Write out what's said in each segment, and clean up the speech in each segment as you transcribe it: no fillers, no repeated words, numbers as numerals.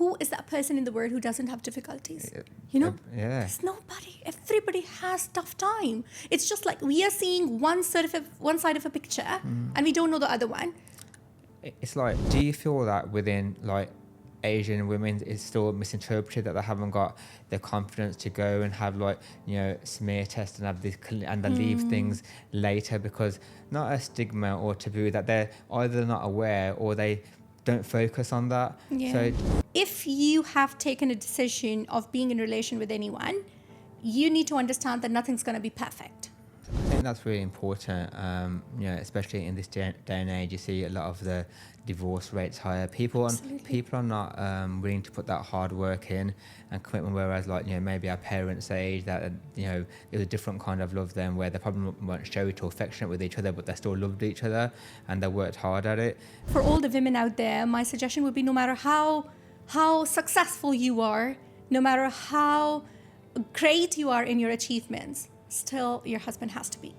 who is that person in the world who doesn't have difficulties? You know, there's nobody. Everybody has tough time. It's just like we are seeing one side of a picture, and we don't know the other one. It's like, do you feel that within like Asian women is still misinterpreted, that they haven't got the confidence to go and have like, you know, smear tests and have this and then leave things later because not a stigma or taboo, that they're either not aware or they don't focus on that. So if you have taken a decision of being in a relation with anyone, you need to understand that nothing's going to be perfect. I think that's really important, you know, especially in this day and age. You see a lot of the divorce rates higher. People are not willing to put that hard work in and commitment, whereas like, you know, maybe our parents' age, that, you know, it was a different kind of love then, where they probably weren't showy or affectionate with each other, but they still loved each other and they worked hard at it. For all the women out there, my suggestion would be, no matter how successful you are, no matter how great you are in your achievements, still your husband has to be.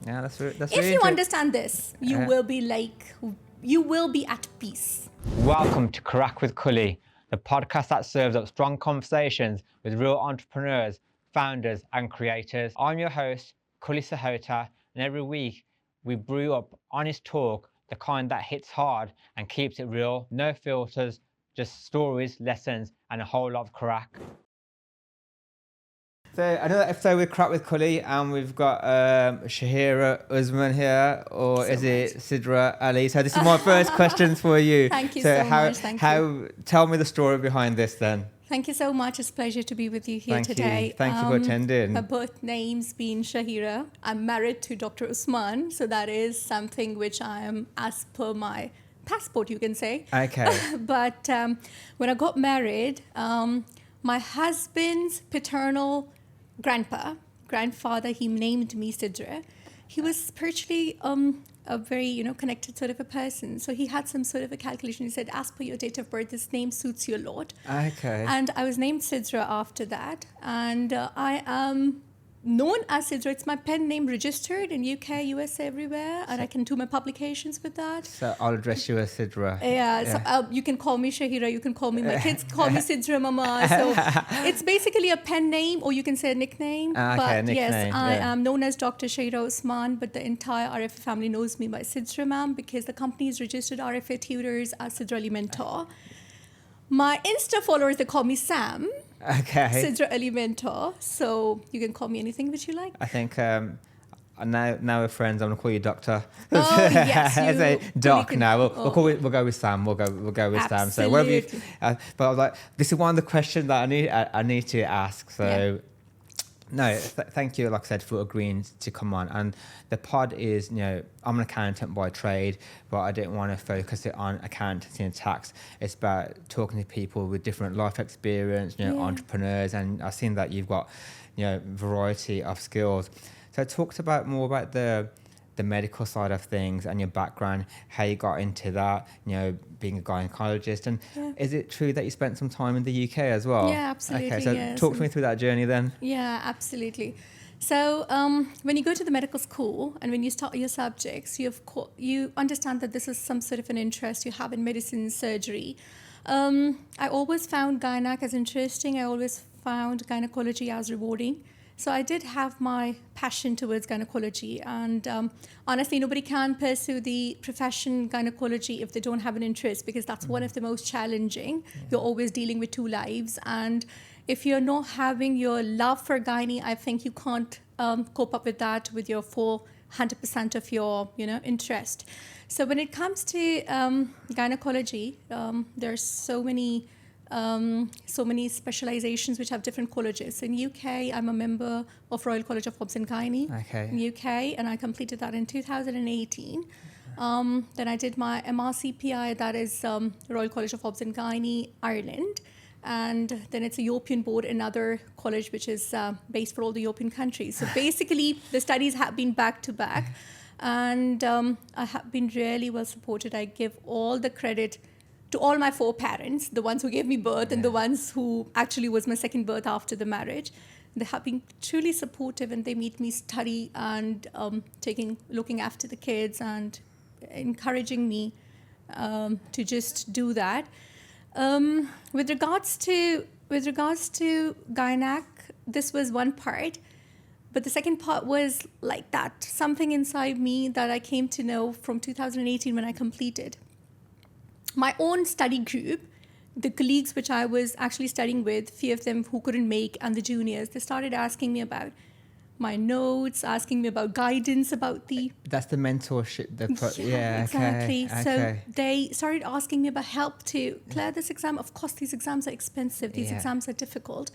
Yeah, that's if you understand this, you will be at peace. Welcome to Karak with Kully, the podcast that serves up strong conversations with real entrepreneurs, founders and creators. I'm your host, Kully Sahota, and every week we brew up honest talk, the kind that hits hard and keeps it real. No filters, just stories, lessons and a whole lot of Karak. So another episode with Karak with Kully, and we've got Shaheera Usman here, or is it Sidra Ali? So this is my first questions for you. Thank you so much. Thank you. Tell me the story behind this then. Thank you so much. It's a pleasure to be with you here today. Thank you for attending. My birth name's been Shaheera. I'm married to Dr. Usman, so that is something which I am as per my passport, you can say. Okay. But when I got married, my husband's paternal grandfather, he named me Sidra. He was spiritually a very, connected sort of a person. So he had some sort of a calculation. He said, as per your date of birth, this name suits you a lot. Okay. And I was named Sidra after that. And I am known as Sidra. It's my pen name registered in UK, US, everywhere. And I can do my publications with that. So I'll address you as Sidra. Yeah. So you can call me Shaheera. You can call me, my kids call me Sidra Mama. So it's basically a pen name, or you can say a nickname. Nickname. Yes, I am known as Dr. Shaheera Usman, but the entire RFA family knows me by Sidra Ma'am, because the company is registered RFA tutors as Sidra Ali Mentor. My Insta followers, they call me Sam. Okay. Sidra Ali Mentor. So you can call me anything which you like. I think now we're friends. I'm gonna call you Doctor. Oh yes, I say Doc now. We'll go with Sam. We'll go with Absolutely. Sam. So whether but I was like, this is one of the questions that I need to ask. So no, thank you, like I said, for agreeing to come on. And the pod is, I'm an accountant by trade, but I didn't want to focus it on accountancy and tax. It's about talking to people with different life experience, entrepreneurs, and I've seen that you've got, variety of skills. So talk more about the medical side of things and your background, how you got into that, being a gynecologist. And is it true that you spent some time in the UK as well? Yeah, absolutely. Okay, so talk to me through that journey then. Yeah, absolutely. So when you go to the medical school and when you start your subjects, you understand that this is some sort of an interest you have in medicine, surgery. I always found gynec as interesting. I always found gynecology as rewarding. So I did have my passion towards gynecology, and honestly, nobody can pursue the profession gynecology if they don't have an interest, because that's one of the most challenging. You're always dealing with two lives, and if you're not having your love for gynae, I think you can't cope up with that with your full 100% of your interest. So when it comes to gynecology, there's so many specializations which have different colleges. In UK, I'm a member of Royal College of Obs and Gynae in UK, and I completed that in 2018. Then I did my MRCPI, that is Royal College of Obs and Gynae, Ireland. And then it's a European board, another college which is based for all the European countries. So basically, the studies have been back to back, and I have been really well supported. I give all the credit to all my 4 parents, the ones who gave me birth and the ones who actually was my second birth after the marriage. They have been truly supportive, and they made me study and looking after the kids and encouraging me to just do that. With regards to gynac, this was one part, but the second part was like that something inside me that I came to know from 2018 when I completed my own study group. The colleagues which I was actually studying with, few of them who couldn't make, and the juniors, they started asking me about my notes, asking me about guidance about the. That's the mentorship. Exactly. Okay. So they started asking me about help to clear this exam. Of course, these exams are expensive. These exams are difficult,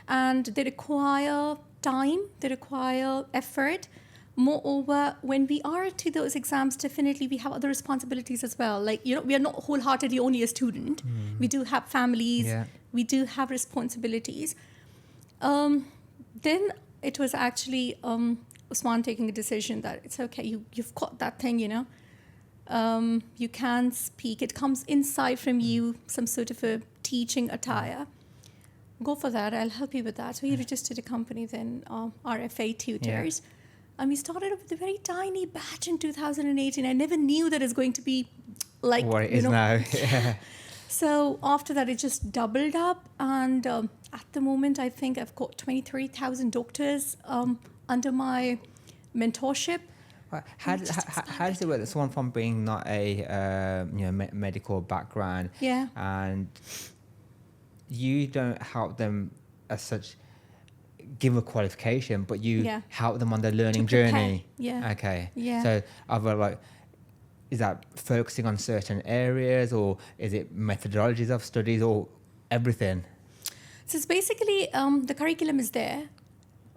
and they require time. They require effort. Moreover, when we are to those exams, definitely we have other responsibilities as well. Like, we are not wholeheartedly only a student. We do have families. Yeah. We do have responsibilities. Then it was actually Usman taking a decision that it's okay. You've got that thing, you can speak. It comes inside from you, some sort of a teaching attire. Go for that. I'll help you with that. So he registered a company then, RFA Tutors. Yeah. And we started off with a very tiny batch in 2018. I never knew that it's going to be like what it is now. Yeah. So after that, it just doubled up. And at the moment, I think I've got 23,000 doctors under my mentorship. How does it work? Someone from being not a medical background, and you don't help them as such give a qualification, but you help them on their learning journey. Yeah. Okay. Yeah. So other is that focusing on certain areas, or is it methodologies of studies, or everything? So it's basically the curriculum is there,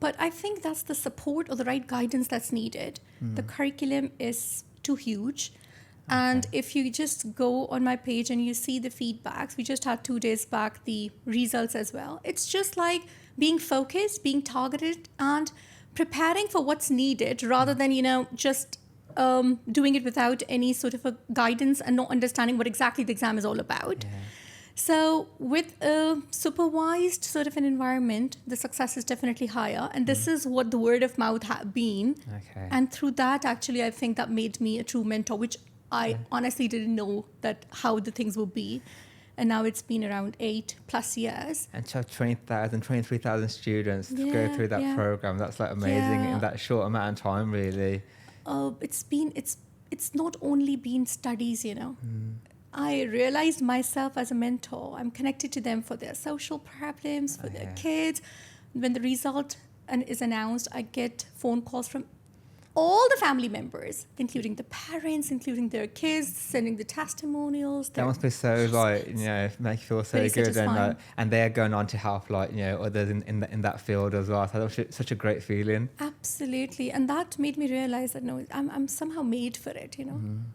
but I think that's the support or the right guidance that's needed. The curriculum is too huge. And if you just go on my page and you see the feedbacks, we just had 2 days back the results as well. It's just like being focused, being targeted, and preparing for what's needed rather than, just doing it without any sort of a guidance and not understanding what exactly the exam is all about. Yeah. So with a supervised sort of an environment, the success is definitely higher. And this is what the word of mouth had been. Okay. And through that, actually, I think that made me a true mentor, which I honestly didn't know that how the things would be. And now it's been around 8+ years. And so 23,000 students to go through that program. That's like amazing in that short amount of time, really. It's not only been studies, I realized myself as a mentor. I'm connected to them for their social problems, for their kids. When the result is announced, I get phone calls from all the family members, including the parents, including their kids, sending the testimonials. That must be so make you feel so Very good, satisfying. and they're going on to help others in that field as well. So that's such a great feeling. Absolutely, and that made me realize that I'm somehow made for it.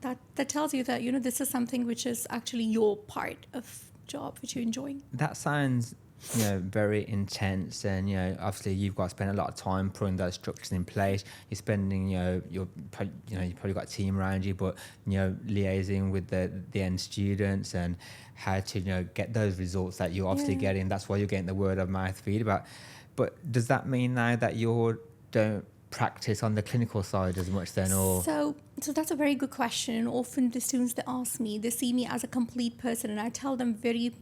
That tells you that this is something which is actually your part of job which you're enjoying. That sounds very intense, and obviously you've got to spend a lot of time putting those structures in place. You're spending you've probably got a team around you, but liaising with the end students and how to get those results that you're obviously getting. That's why you're getting the word of mouth feedback. But does that mean now that you don't practice on the clinical side as much then, or? So that's a very good question. And often the students, they ask me, they see me as a complete person, and I tell them very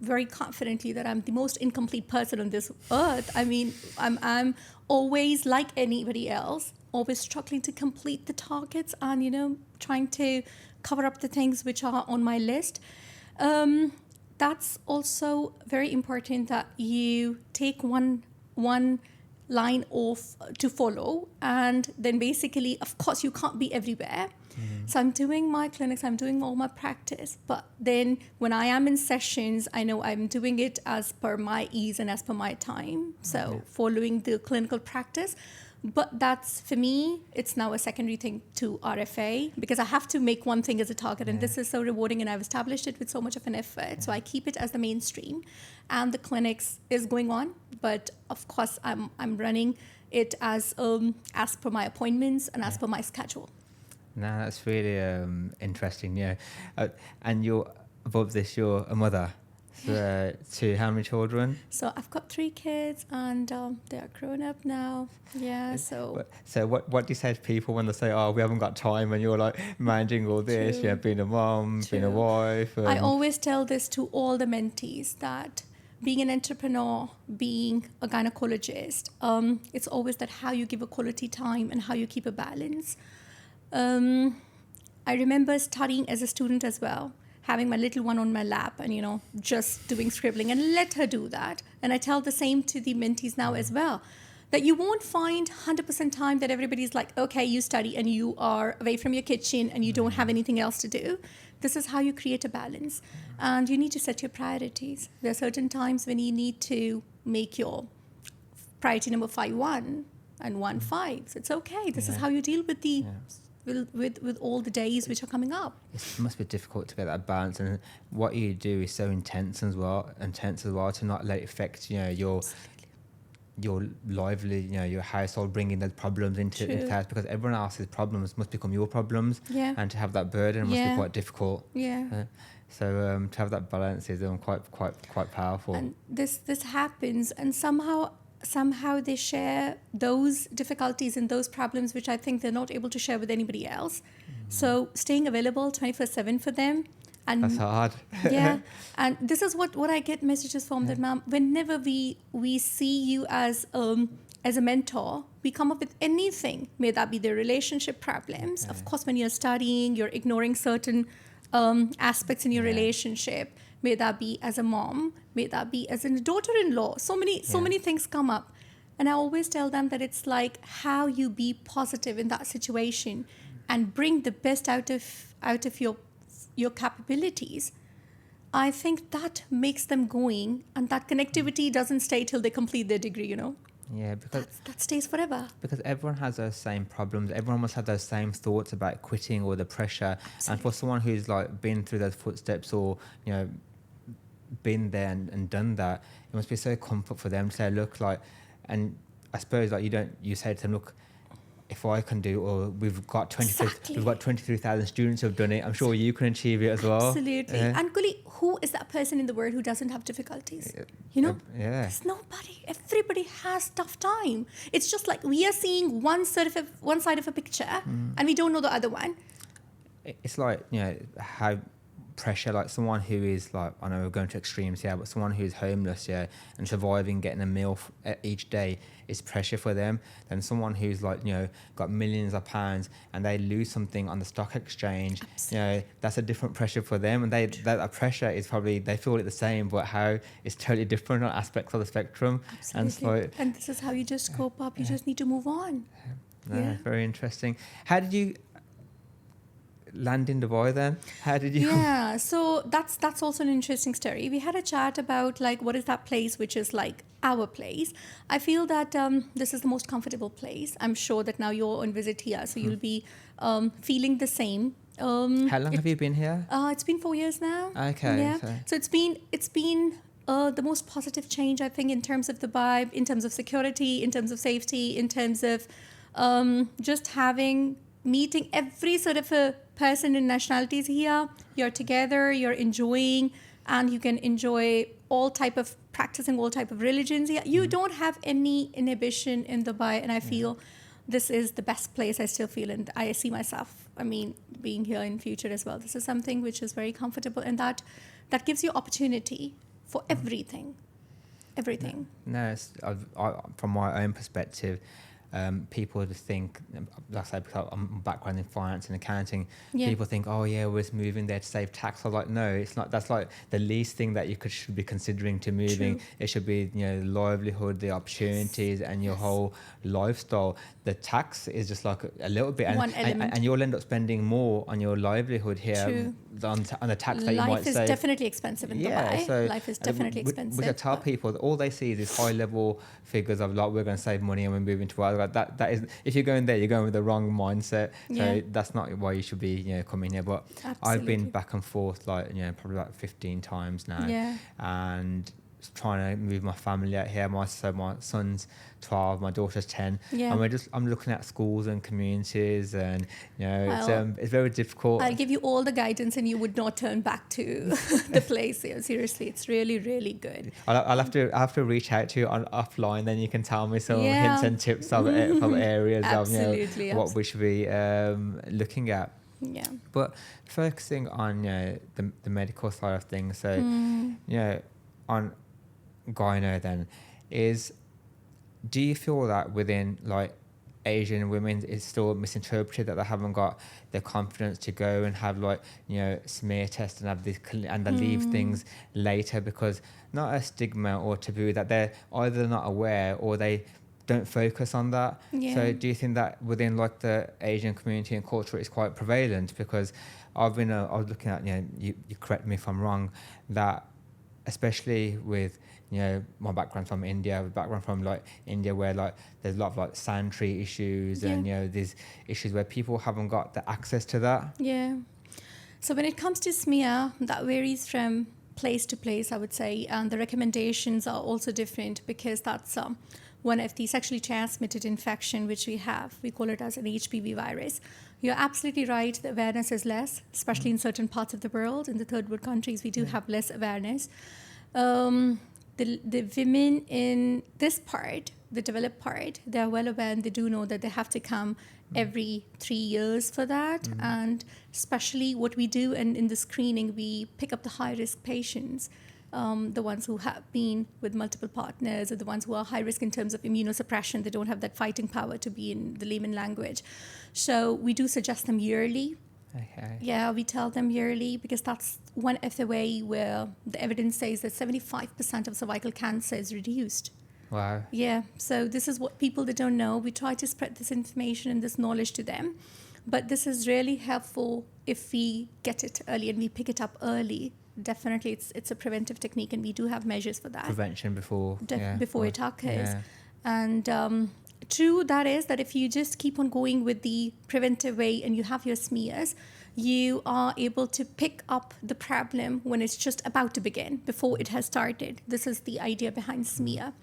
very confidently that I'm the most incomplete person on this earth. I mean, I'm always like anybody else, always struggling to complete the targets and, trying to cover up the things which are on my list. That's also very important that you take one line off to follow, and then basically, of course, you can't be everywhere. So I'm doing my clinics, I'm doing all my practice, but then when I am in sessions, I know I'm doing it as per my ease and as per my time. So following the clinical practice. But that's, for me, it's now a secondary thing to RFA, because I have to make one thing as a target, and this is so rewarding, and I've established it with so much of an effort. So I keep it as the mainstream, and the clinics is going on. But of course, I'm running it as per my appointments and as per my schedule. No, that's really interesting. And you're above this, you're a mother. So, to how many children? So I've got 3 kids, and they are grown up now. Yeah, so So what do you say to people when they say, "Oh, we haven't got time," and you're like managing all this, true, being a mom, being a true. wife? I always tell this to all the mentees that being an entrepreneur, being a gynecologist, it's always that how you give a quality time and how you keep a balance. I remember studying as a student as well, having my little one on my lap and, just doing scribbling and let her do that. And I tell the same to the mentees now as well, that you won't find 100% time that everybody's like, okay, you study and you are away from your kitchen and you don't have anything else to do. This is how you create a balance. And you need to set your priorities. There are certain times when you need to make your priority number 5 1 and 1 5. So it's okay. This is how you deal with the with all the days which are coming up. It must be difficult to get that balance, and what you do is so intense as well, to not let it affect your lively, your household, bringing the problems into the house, because everyone else's problems must become your problems. Yeah. And to have that burden must be quite difficult. Yeah. So to have that balance is quite powerful. And this happens, and somehow they share those difficulties and those problems which I think they're not able to share with anybody else. So staying available 24/7 for them. And that's hard. Yeah. And this is what I get messages from that, ma'am, whenever we see you as a mentor, we come up with anything, may that be the relationship problems. Of course, when you're studying, you're ignoring certain aspects in your relationship. May that be as a mom, may that be as a daughter-in-law. So many things come up. And I always tell them that it's like how you be positive in that situation and bring the best out of your capabilities. I think that makes them going, and that connectivity doesn't stay till they complete their degree, Yeah, because that stays forever. Because everyone has those same problems. Everyone must have those same thoughts about quitting or the pressure. Absolutely. And for someone who's like been through those footsteps, or been there and done that, it must be so comfort for them to say, look, and I suppose you say to them, look, if I can do, or we've got 23,000 students who've done it, I'm sure you can achieve it as well. Absolutely. And Kully, who is that person in the world who doesn't have difficulties? Yeah. There's nobody. Everybody has tough time. It's just like we are seeing one side of a picture, and we don't know the other one. It's like, how pressure, like someone who is like, I know we're going to extremes here, but someone who's homeless, and surviving, getting a meal each day is pressure for them. Then someone who's like, got millions of pounds and they lose something on the stock exchange, that's a different pressure for them. And that pressure is probably, they feel it the same, but how it's totally different on aspects of the spectrum. Absolutely. And this is how you just cope up. You just need to move on. Very interesting. How did you land in Dubai then? How did you? Yeah, so that's also an interesting story. We had a chat about like what is that place which is like our place. I feel that this is the most comfortable place. I'm sure that now you're on visit here, so you'll be feeling the same. How long have you been here? It's been 4 years now. Okay. Yeah. So it's been the most positive change, I think, in terms of the vibe, in terms of security, in terms of safety, in terms of just meeting every sort of a person in nationalities here. You're together, you're enjoying, and you can enjoy practicing all type of religions here. You don't have any inhibition in Dubai, and I feel this is the best place. I still feel, and I see myself, being here in future as well. This is something which is very comfortable, and that gives you opportunity for everything. No, from my own perspective, people just think, like I said, because I'm background in finance and accounting, people think, oh yeah, we're just moving there to save tax. I was like, no, it's not. That's like the least thing that you should be considering to moving. True. It should be, the livelihood, the opportunities, and your whole lifestyle. The tax is just like a little bit, and you'll end up spending more on your livelihood here on the tax that you might save. Life is definitely expensive in Dubai. So life is definitely expensive. Which I tell people, all they see is these high level figures of like, we're going to save money and we're moving to other. That is, if you're going there, you're going with the wrong mindset. So that's not why you should be coming here. But I've been back and forth probably about 15 times now, and trying to move my family out here. My son's 12, my daughter's 10, Yeah. and I'm looking at schools and communities, and Well, it's very difficult. I'll give you all the guidance and you would not turn back to the place. Yeah, seriously, it's really, really good. I'll have to reach out to you offline. Then you can tell me some Yeah. hints and tips of areas Absolutely, of what we should be looking at. Yeah. But focusing on the medical side of things, so on gyno, then do you feel that within like Asian women it's still misinterpreted, that they haven't got the confidence to go and have like smear tests and have this and they leave things later because not a stigma or taboo, that they're either not aware or they don't focus on that. Yeah. So do you think that within like the Asian community and culture it's quite prevalent? Because I was looking at, you correct me if I'm wrong, that especially with my background from India, where like there's a lot of like sanitary issues and these issues where people haven't got the access to that. Yeah. So when it comes to smear, that varies from place to place, I would say, and the recommendations are also different because that's one of the sexually transmitted infection which we have. We call it as an HPV virus. You're absolutely right. The awareness is less, especially in certain parts of the world. In the third world countries, we do have less awareness. The women in this part, the developed part, they're well aware and they do know that they have to come every 3 years for that. And especially what we do, and in the screening, we pick up the high-risk patients, the ones who have been with multiple partners, or the ones who are high risk in terms of immunosuppression. They don't have that fighting power, to be in the layman language. So we do suggest them yearly. Okay. Yeah, we tell them yearly because that's one of the way where the evidence says that 75% of cervical cancer is reduced. Wow. Yeah, so this is what people that don't know. We try to spread this information and this knowledge to them. But this is really helpful if we get it early and we pick it up early. Definitely, it's a preventive technique and we do have measures for that. Prevention before it occurs. Yeah. And true that is that if you just keep on going with the preventive way and you have your smears, you are able to pick up the problem when it's just about to begin, before it has started. This is the idea behind smear.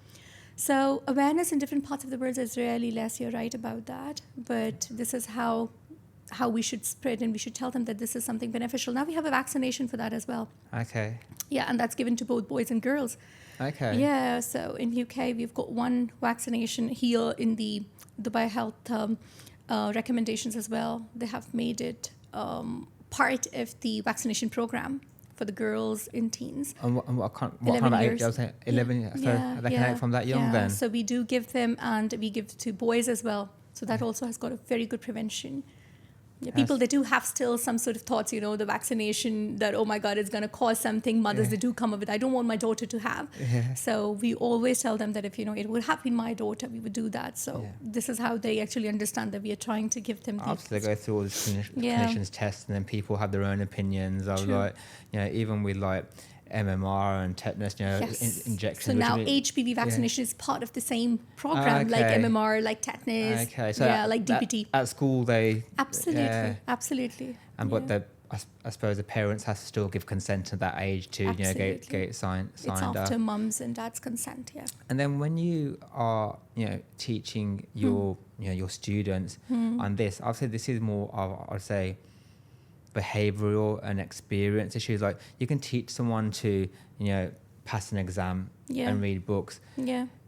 So awareness in different parts of the world is really less. You're right about that. But this is how we should spread, and we should tell them that this is something beneficial. Now we have a vaccination for that as well. Okay. Yeah, and that's given to both boys and girls. Okay. Yeah, so in UK we've got one vaccination here in the Dubai Health recommendations as well. They have made it part of the vaccination program for the girls in teens. And what kind of age? I was saying 11 years. So they can act from that young then? So we do give them, and we give to boys as well. So that also has got a very good prevention. Yeah, people, they do have still some sort of thoughts, the vaccination, that, oh my God, it's going to cause something. Mothers, they do come up with, I don't want my daughter to have. Yeah. So we always tell them that if, it would have been my daughter, we would do that. So this is how they actually understand that we are trying to give them the... After they go through all the clinicians' tests, and then people have their own opinions of like, even with like MMR and tetanus, injections. So now HPV vaccination is part of the same program, like MMR, like tetanus, so like DPT. At school, they... Absolutely. And but I suppose the parents have to still give consent at that age to get it signed it's after mums and dad's consent. And then when you are teaching your your students on this, I'd say this is more of, I'd say, behavioral and experience issues. Like, you can teach someone to pass an exam and read books,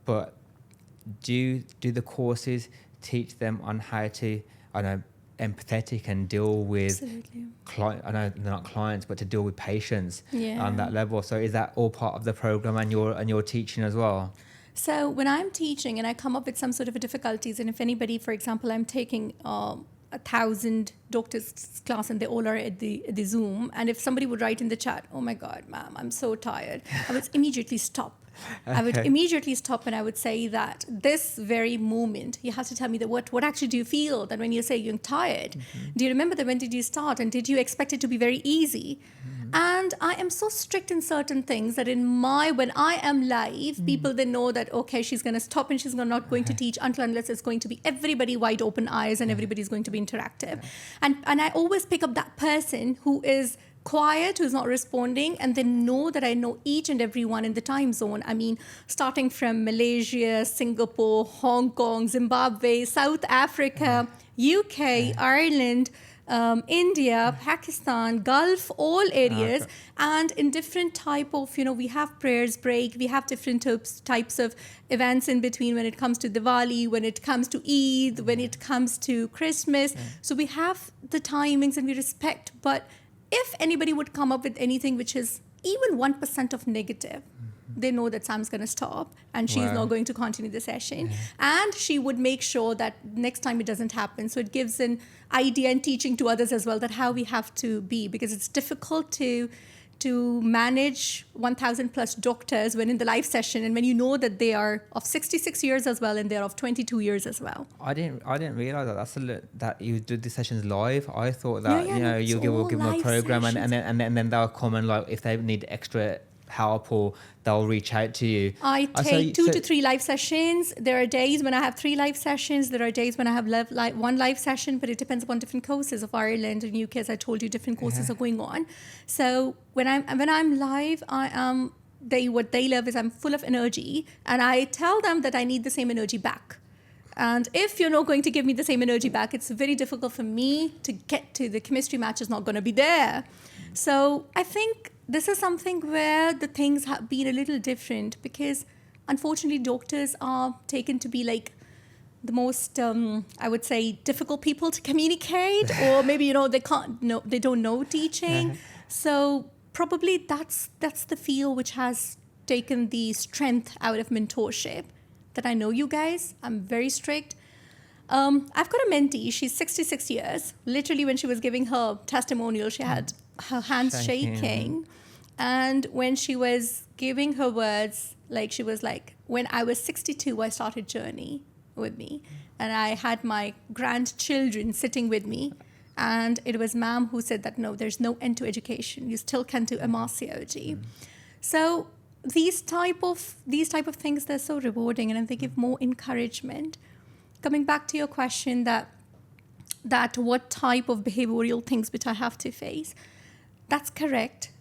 but do the courses teach them on how to, I know, empathetic and deal with I know they're not clients, but to deal with patients on that level? So is that all part of the program and your teaching as well? So when I'm teaching and I come up with some sort of difficulties, and if anybody, for example, I'm taking 1,000 doctors class and they all are at the Zoom, and if somebody would write in the chat, oh my God, ma'am, I'm so tired, I would immediately stop. I would immediately stop and I would say that this very moment, you have to tell me that what actually do you feel that when you say you're tired? Do you remember that when did you start, and did you expect it to be very easy? And I am so strict in certain things that when I am live, people, they know that, okay, she's going to stop and she's not going to teach unless it's going to be everybody wide open eyes and everybody's going to be interactive. And I always pick up that person who is quiet, who's not responding, and then know that I know each and every one in the time zone. I mean, starting from Malaysia, Singapore, Hong Kong, Zimbabwe, South Africa, UK, Ireland, India, Pakistan, Gulf, all areas, Okay. and in different type of, we have prayers break, we have different types of events in between when it comes to Diwali, when it comes to Eid, when it comes to Christmas. So we have the timings and we respect, but if anybody would come up with anything which is even 1% of negative, they know that Sam's going to stop and she's Wow. not going to continue the session. And she would make sure that next time it doesn't happen. So it gives an idea and teaching to others as well that how we have to be, because it's difficult to manage 1,000 plus doctors when in the live session, and when you know that they are of 66 years as well and they're of 22 years as well. I didn't realize that you do the sessions live. I thought that Yeah, no, you it's all give them a live program sessions. and then they'll come and like if they need extra help or they'll reach out to you. I So take you- 2 so- to 3 live sessions. There are days when I have 3 live sessions. There are days when I have one live session, but it depends upon different courses of Ireland and UK. As I told you, different courses are going on. So when I'm live, what they love is I'm full of energy, and I tell them that I need the same energy back. And if you're not going to give me the same energy back, it's very difficult for me to get to the chemistry match is not going to be there. So I think this is something where the things have been a little different, because unfortunately doctors are taken to be like the most, I would say, difficult people to communicate, or maybe, they don't know teaching. So probably that's the field which has taken the strength out of mentorship. That I know you guys, I'm very strict. I've got a mentee, she's 66 years. Literally when she was giving her testimonial, she had her hands shaking. And when she was giving her words, like she was like, when I was 62, I started journey with me. And I had my grandchildren sitting with me. And it was ma'am who said that, no, there's no end to education. You still can do MRCOG. So these type of things, they're so rewarding, and they give more encouragement. Coming back to your question that what type of behavioral things which I have to face, that's correct.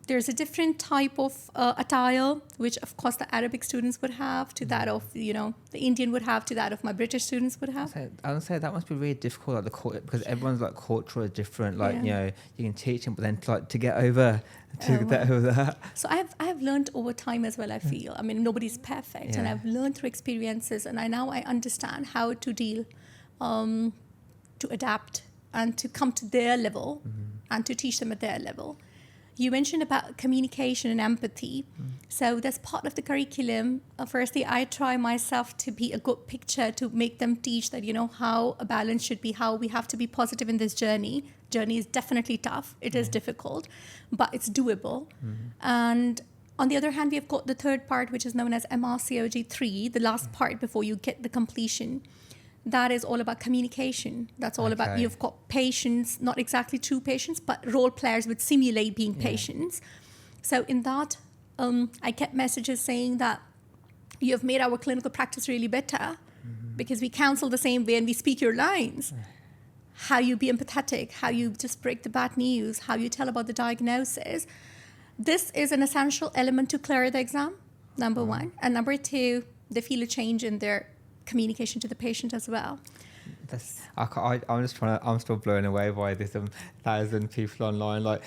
There's a different type of attire, which of course the Arabic students would have, to that of the Indian would have, to that of my British students would have. I would say that must be really difficult, because everyone's like culture is different. Like you can teach them, but then like to get over that. So I have learned over time as well. I feel. I mean, nobody's perfect, and I've learned through experiences, and I understand how to deal, to adapt, and to come to their level, and to teach them at their level. You mentioned about communication and empathy. So that's part of the curriculum. Firstly, I try myself to be a good picture to make them teach that, how a balance should be, how we have to be positive in this journey. Journey is definitely tough. It is difficult, but it's doable. And on the other hand, we have got the third part, which is known as MRCOG 3, the last part before you get the completion. That is all about communication. That's all about, you've got patients, not exactly true patients, but role players would simulate being patients. So in that, I get messages saying that you have made our clinical practice really better, because we counsel the same way and we speak your lines. How you be empathetic, how you just break the bad news, how you tell about the diagnosis. This is an essential element to clear the exam, number one. And number two, they feel a change in their communication to the patient as well. I'm still blown away by this 1,000 people online. Like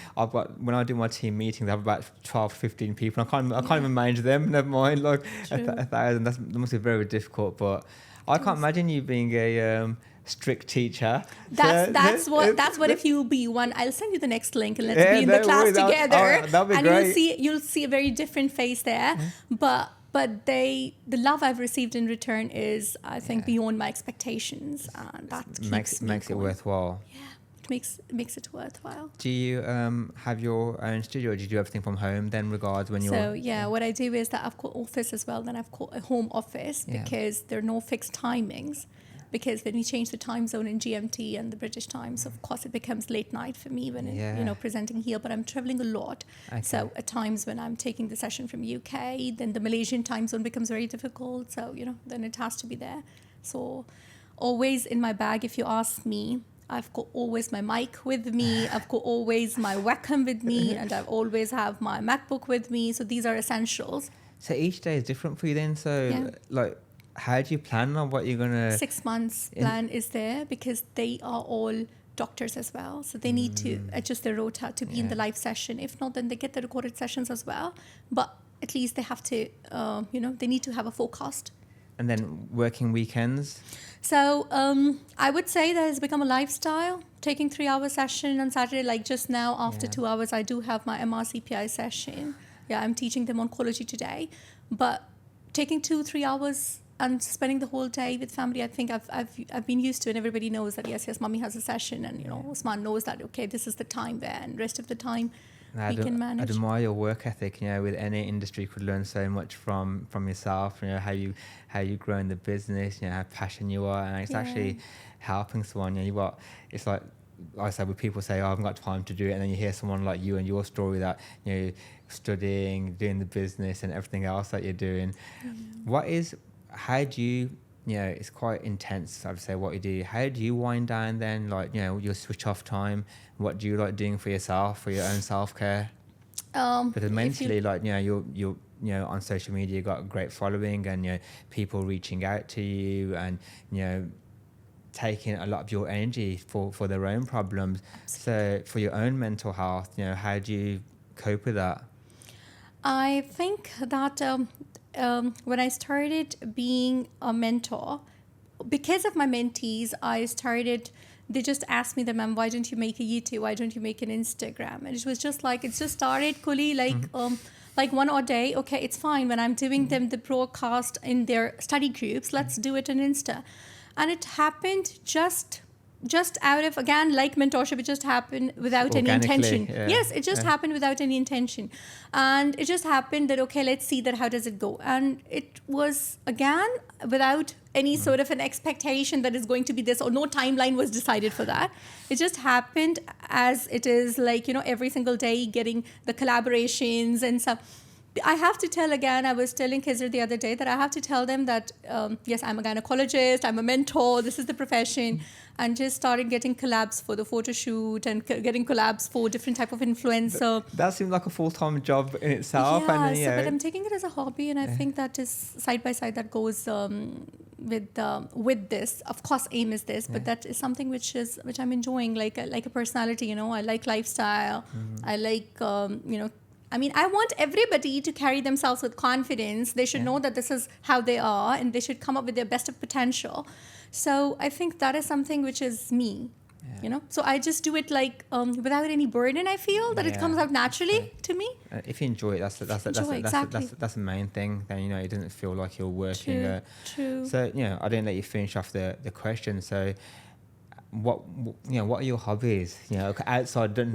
when I do my team meetings, I have about 12, 15 people. I can't even manage them. Never mind like 1,000. That must be very difficult. But I can't imagine you being a strict teacher. That's what if you be one. I'll send you the next link and let's be in the class together. That'll be and great. you'll see a very different face there. But the love I've received in return is, I think, beyond my expectations, and that makes it worthwhile. Yeah, it makes it worthwhile. Do you have your own studio, or do you do everything from home then, regards when you're... So what I do is that I've got office as well, then I've got a home office, because there are no fixed timings. Because when we change the time zone in GMT and the British times, of course, it becomes late night for me when presenting here. But I'm traveling a lot. Okay. So at times when I'm taking the session from UK, then the Malaysian time zone becomes very difficult. So, then it has to be there. So always in my bag, if you ask me, I've got always my mic with me. I've got always my webcam with me, and I always have my MacBook with me. So these are essentials. So each day is different for you then. So Yeah. like, how do you plan on what you're gonna? 6 months plan is there because they are all doctors as well. So they need to adjust their rota to be in the live session. If not, then they get the recorded sessions as well. But at least they have to, they need to have a forecast. And then working weekends. So I would say that has become a lifestyle. Taking 3-hour session on Saturday, like just now after 2 hours, I do have my MRCPI session. Yeah, I'm teaching them oncology today. But taking 2-3 hours and spending the whole day with family, I think I've been used to, and everybody knows that yes, mommy has a session, and Usman knows that okay, this is the time there, and rest of the time we can manage. I admire your work ethic. With any industry, you could learn so much from yourself. How you grow in the business. How passionate you are, and it's actually helping someone. It's like I said, when people say, "Oh, I haven't got time to do it," and then you hear someone like you and your story that studying, doing the business, and everything else that you're doing. How do you? It's quite intense, I would say, what you do. How do you wind down then? Like, your switch off time. What do you like doing for yourself, for your own self-care? Because mentally, you're on social media, you've got a great following, and people reaching out to you, and taking a lot of your energy for their own problems. So for your own mental health, how do you cope with that? I think that when I started being a mentor, because of my mentees, they just asked me, ma'am, why don't you make a YouTube? Why don't you make an Instagram? And it was just like, it just started, Kully, like one odd day. Okay, it's fine. When I'm doing them the broadcast in their study groups, let's do it on Insta. And it happened just out of, again, like mentorship, it just happened without any intention. Yes, it just happened without any intention. And it just happened that, okay, let's see that how does it go. And it was, again, without any sort of an expectation that is going to be this, or no timeline was decided for that. It just happened as it is, like, every single day getting the collaborations and stuff. I have to tell again, I was telling Khizr the other day that I have to tell them that, yes, I'm a gynecologist, I'm a mentor, this is the profession, and just started getting collabs for the photo shoot and getting collabs for different type of influencer. That seems like a full-time job in itself. Yeah, but I'm taking it as a hobby, and I think that is side by side that goes with this. Of course, aim is this, but that is something which I'm enjoying, like a personality. I like lifestyle. I like I want everybody to carry themselves with confidence. They should know that this is how they are, and they should come up with their best of potential. So I think that is something which is me, So I just do it without any burden. I feel that it comes out naturally to me. If you enjoy it, that's the main thing. Then it doesn't feel like you're working. True. So I didn't let you finish off the question. So what are your hobbies? Outside, don't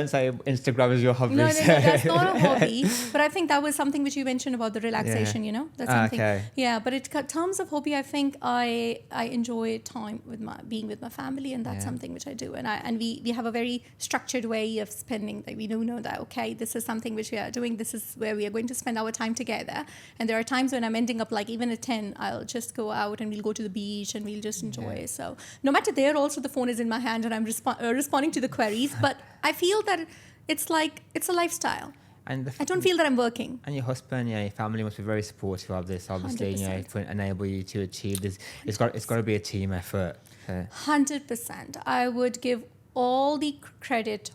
say Instagram is your hobby. No, that's not a hobby. But I think that was something which you mentioned about the relaxation. That's something. Okay. Yeah, but in terms of hobby, I think I enjoy time being with my family, and that's something which I do. And we have a very structured way of spending. Like, we do know that this is something which we are doing. This is where we are going to spend our time together. And there are times when I'm ending up even at 10, I'll just go out and we'll go to the beach and we'll just enjoy. So no matter there, also the phone is in my hand and I'm responding to the queries. But I feel that it's a lifestyle. And I don't feel that I'm working. And your husband, your family must be very supportive of this. Obviously, 100%. To enable you to achieve this. It's got to be a team effort. 100%. I would give all the credit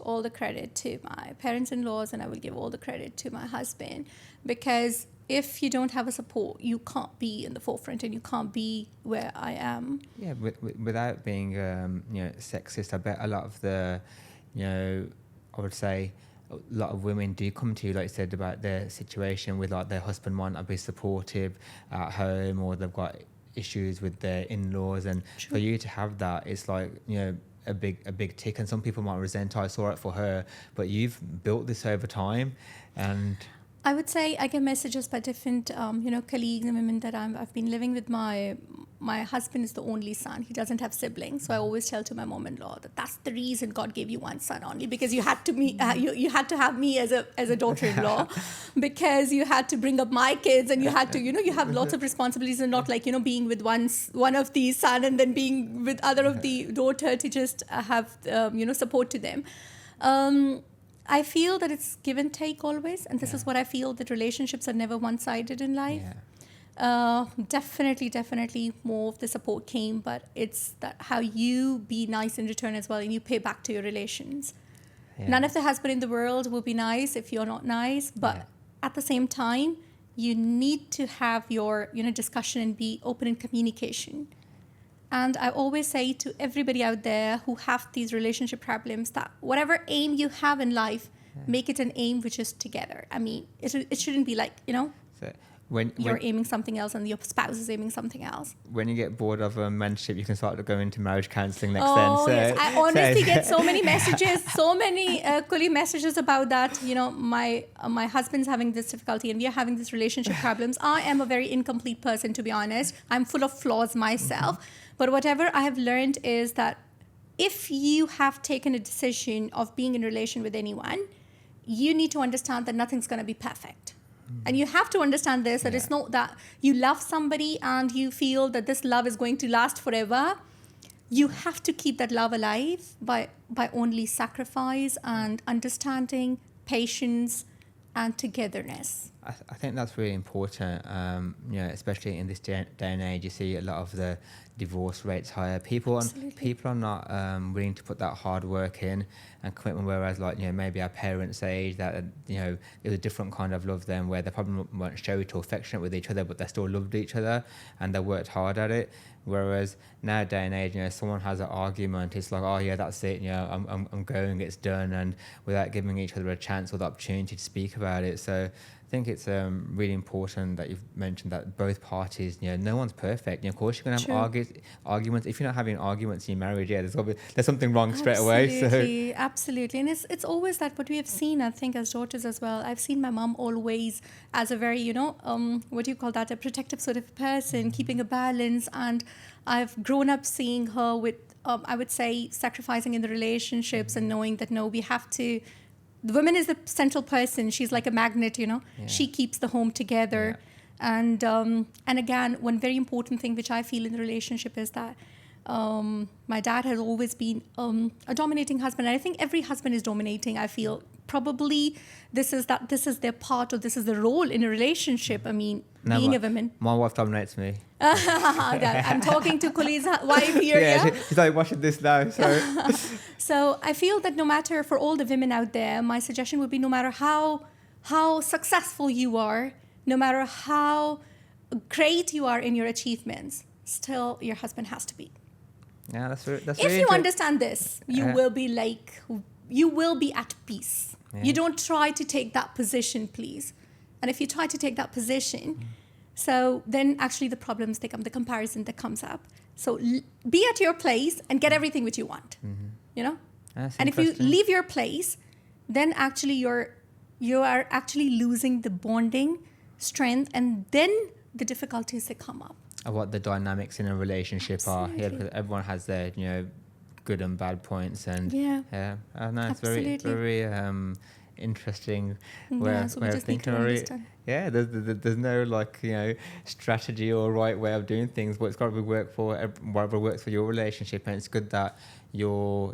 to my parents-in-laws, and I will give all the credit to my husband, because if you don't have a support, you can't be in the forefront and you can't be where I am. Yeah, without being sexist, I bet a lot of the, I would say, a lot of women do come to you, like you said, about their situation with their husband might not be supportive at home, or they've got issues with their in-laws, and for you to have that, it's like a big tick. And some people might resent, I saw it for her, but you've built this over time. And I would say I get messages by different, colleagues and women that I've been living with my my husband is the only son. He doesn't have siblings. So I always tell to my mom-in-law that that's the reason God gave you one son only, because you had to you had to have me as a daughter-in-law, because you had to bring up my kids, and you had to, you have lots of responsibilities, and not like, being with one of the son and then being with other of the daughter to just have, support to them. I feel that it's give and take always. And this is what I feel, that relationships are never one-sided in life. Definitely more of the support came, but it's that how you be nice in return as well, and you pay back to your relations. None of the husband in the world will be nice if you're not nice, but at the same time, you need to have your discussion and be open in communication. And I always say to everybody out there who have these relationship problems that whatever aim you have in life, make it an aim which is together. I mean, it shouldn't be like, So when you're aiming something else and your spouse is aiming something else. When you get bored of a mentorship, you can start to go into marriage counselling next Oh, then. yes. I honestly get so many messages, so many Kully messages about that. My husband's having this difficulty and we are having this relationship problems. I am a very incomplete person, to be honest. I'm full of flaws myself. But whatever I have learned is that if you have taken a decision of being in relation with anyone, you need to understand that nothing's going to be perfect. And you have to understand this, that it's not that you love somebody and you feel that this love is going to last forever. You have to keep that love alive by only sacrifice and understanding, patience, and togetherness. I think that's really important, especially in this day and age. You see a lot of the divorce rates higher. People are not willing to put that hard work in and commitment, whereas maybe our parents' age, that there's a different kind of love then, where they probably weren't show it or affectionate with each other, but they still loved each other and they worked hard at it. Whereas now day and age, someone has an argument, it's like, oh yeah, that's it, I'm going, it's done, and without giving each other a chance or the opportunity to speak about it. So I think it's really important that you've mentioned that both parties, no one's perfect. Of course, you're going to have arguments. If you're not having arguments in your marriage, there's something wrong straight away. Absolutely. And it's always that what we have seen, I think, as daughters as well. I've seen my mom always as a very, what do you call that, a protective sort of person, keeping a balance. And I've grown up seeing her with, I would say, sacrificing in the relationships and knowing that, no, we have to. The woman is the central person. She's like a magnet, She keeps the home together. Yeah. And again, one very important thing which I feel in the relationship is that my dad has always been a dominating husband. And I think every husband is dominating, I feel. Probably this is their part, or this is the role in a relationship. I mean, being a woman. My wife dominates me. I'm talking to Kully's wife here. Yeah, she's like watching this now. So. So I feel that no matter, for all the women out there, my suggestion would be, no matter how successful you are, no matter how great you are in your achievements, still your husband has to be. Yeah, that's if you understand this, you will be at peace. Yeah. You don't try to take that position, please. And if you try to take that position, so then actually the problems, they come, the comparison that comes up. So be at your place and get everything which you want. That's and if you leave your place, then actually you are actually losing the bonding strength, and then the difficulties that come up. What the dynamics in a relationship Absolutely. are. Because everyone has their good and bad points, and it's very very interesting way of thinking. There's no strategy or right way of doing things, but it's got to work for whatever works for your relationship. And it's good that your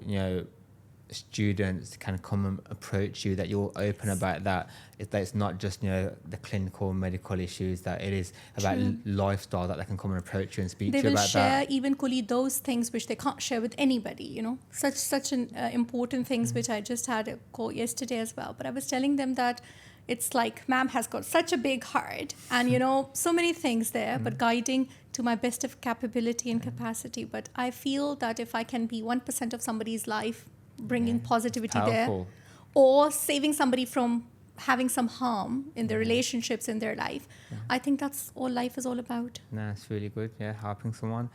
students can come and approach you, that you're open about that. It's not just the clinical medical issues, that it is about lifestyle, that they can come and approach you and speak to you about that. They will share even, Kully, those things which they can't share with anybody, such an important things which I just had a call yesterday as well. But I was telling them that it's like, ma'am has got such a big heart and so many things there, but guiding to my best of capability and capacity. But I feel that if I can be 1% of somebody's life, bringing positivity there, or saving somebody from having some harm in their relationships in their life, I think that's all life is all about. No, it's really good. Yeah, helping someone.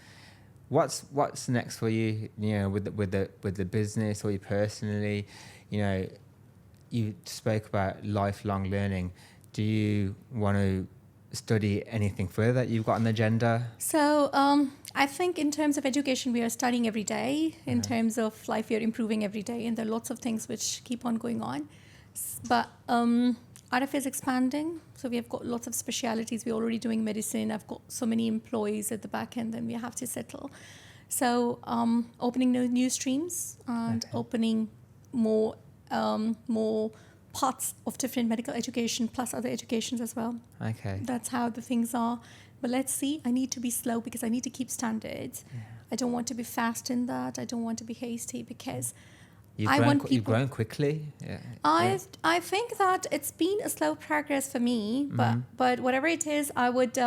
What's next for you? With the business, or you personally, you spoke about lifelong learning. Do you want to study anything further that you've got on the agenda? So I think in terms of education, we are studying every day. In terms of life, we are improving every day, and there are lots of things which keep on going on. But RFA is expanding, so we have got lots of specialities. We're already doing medicine. I've got so many employees at the back end, and we have to settle. So opening new streams and opening more more parts of different medical education plus other educations as well. Okay. That's how the things are. But let's see. I need to be slow because I need to keep standards. I don't want to be fast in that. I don't want to be hasty because You've grown quickly. Yeah. I think that it's been a slow progress for me, but whatever it is, I would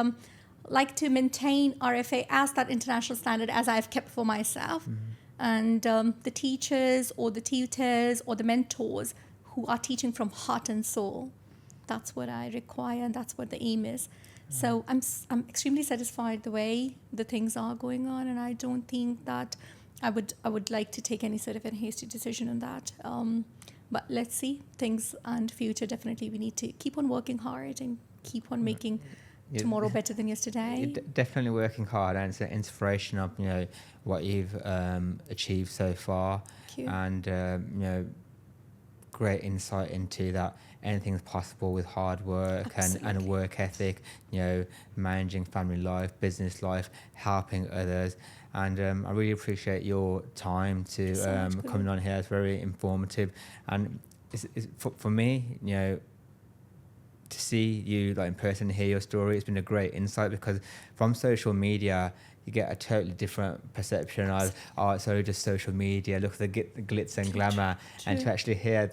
like to maintain RFA as that international standard as I've kept for myself. And the teachers or the tutors or the mentors who are teaching from heart and soul, that's what I require, and that's what the aim is. So I'm extremely satisfied the way the things are going on, and I don't think that I would like to take any sort of a hasty decision on that. But let's see things and future. Definitely, we need to keep on working hard and keep on making tomorrow better than yesterday. You're definitely working hard, and it's an inspiration of what you've achieved so far. Thank you. And great insight into that anything's possible with hard work and work ethic, managing family life, business life, helping others. And I really appreciate your time to coming on here. It's very informative. And it's for me, to see you in person, hear your story, it's been a great insight, because from social media, you get a totally different perception of, it's only just social media, look at the glitz and glamour. True. And to actually hear,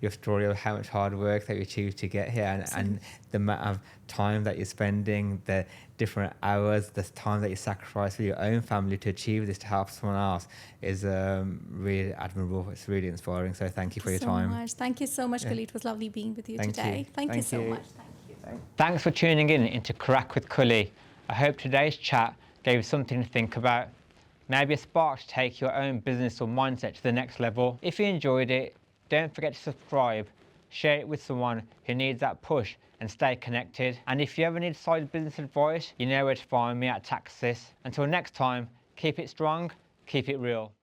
your story of how much hard work that you achieved to get here, and the amount of time that you're spending, the different hours, the time that you sacrifice for your own family to achieve this, to help someone else, is really admirable. It's really inspiring. So thank you for your time. Much. Thank you so much, Kully. It was lovely being with you today. Thank you so much. Thank you. Thanks for tuning in into Karak with Kully. I hope today's chat gave you something to think about, maybe a spark to take your own business or mindset to the next level. If you enjoyed it, don't forget to subscribe, share it with someone who needs that push, and stay connected. And if you ever need side business advice, you know where to find me at Taxis. Until next time, keep it strong, keep it real.